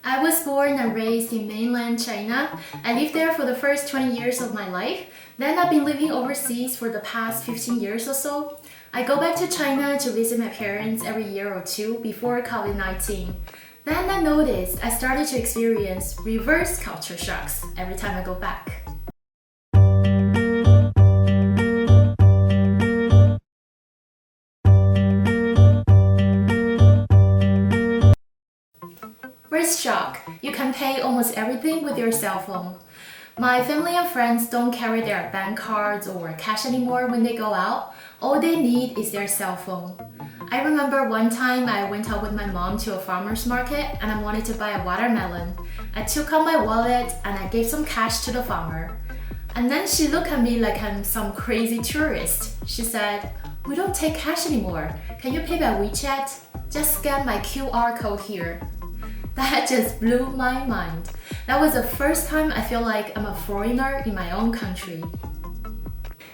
I was born and raised in mainland China. I lived there for the first 20 years of my life. Then I've been living overseas for the past 15 years or so. I go back to China to visit my parents every year or two before COVID-19. Then I noticed I started to experience reverse culture shocks every time I go back. First shock, you can pay almost everything with your cell phone. My family and friends don't carry their bank cards or cash anymore when they go out. All they need is their cell phone. I remember one time I went out with my mom to a farmer's market and I wanted to buy a watermelon. I took out my wallet and I gave some cash to the farmer. And then she looked at me like I'm some crazy tourist. She said, "We don't take cash anymore. Can you pay by WeChat? Just scan my QR code here." That just blew my mind. That was the first time I feel like I'm a foreigner in my own country.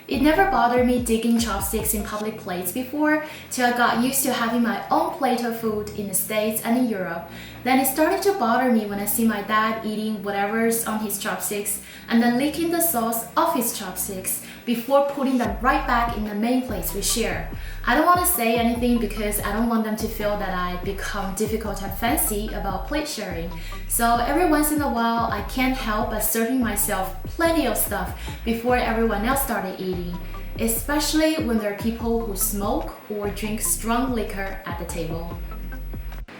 It never bothered me digging chopsticks in public plates before, till I got used to having my own plate of food in the States and in Europe. Then it started to bother me when I see my dad eating whatever's on his chopsticks and then licking the sauce off his chopsticks before putting them right back in the main plates we share. I don't want to say anything because I don't want them to feel that I become difficult and fancy about plate sharing. So every once in a while, I can't help but serving myself plenty of stuff before everyone else started eating, especially when there are people who smoke or drink strong liquor at the table.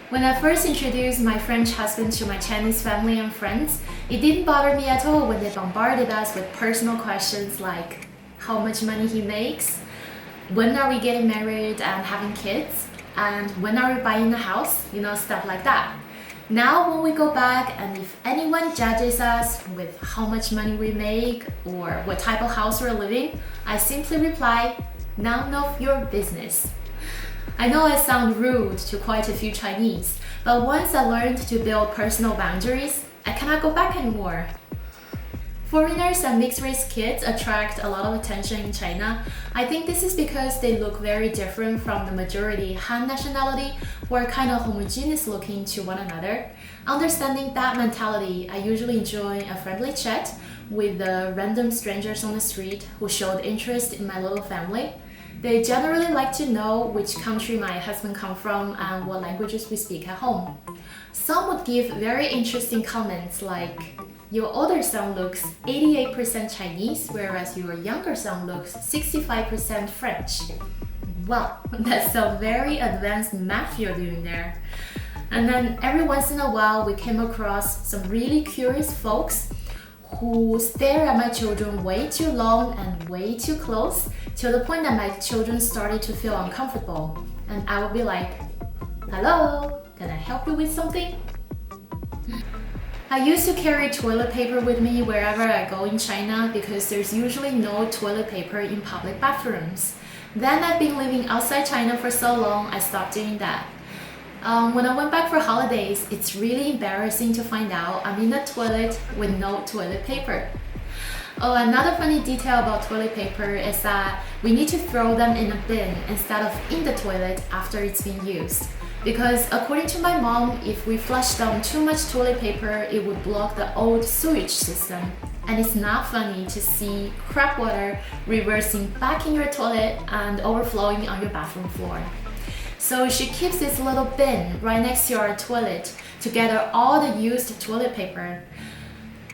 When I first introduced my French husband to my Chinese family and friends, it didn't bother me at all when they bombarded us with personal questions like how much money he makes, when are we getting married and having kids, and when are we buying a house, stuff like that. Now when we go back and if anyone judges us with how much money we make or what type of house we're living, I simply reply, none of your business. I know I sound rude to quite a few Chinese, but once I learned to build personal boundaries, I cannot go back anymore. Foreigners and mixed-race kids attract a lot of attention in China. I think this is because they look very different from the majority Han nationality, who are kind of homogeneous looking to one another. Understanding that mentality, I usually enjoy a friendly chat with the random strangers on the street who showed interest in my little family. They generally like to know which country my husband comes from and what languages we speak at home. Some would give very interesting comments like, "Your older son looks 88% Chinese, whereas your younger son looks 65% French." Well, that's a very advanced math you're doing there. And then every once in a while, we came across some really curious folks who stare at my children way too long and way too close to the point that my children started to feel uncomfortable. And I would be like, "Hello, can I help you with something?" I used to carry toilet paper with me wherever I go in China because there's usually no toilet paper in public bathrooms. Then I've been living outside China for so long, I stopped doing that. When I went back for holidays, it's really embarrassing to find out I'm in the toilet with no toilet paper. Oh, another funny detail about toilet paper is that we need to throw them in a bin instead of in the toilet after it's been used. Because according to my mom, if we flush down too much toilet paper, it would block the old sewage system. And it's not funny to see crap water reversing back in your toilet and overflowing on your bathroom floor. So she keeps this little bin right next to our toilet to gather all the used toilet paper.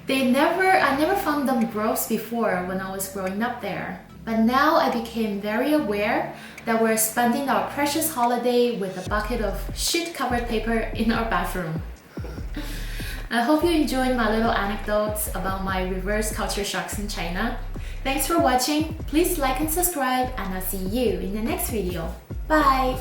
I never found them gross before when I was growing up there. But now I became very aware that we're spending our precious holiday with a bucket of shit-covered paper in our bathroom. I hope you enjoyed my little anecdotes about my reverse culture shocks in China. Thanks for watching. Please like and subscribe, and I'll see you in the next video. Bye!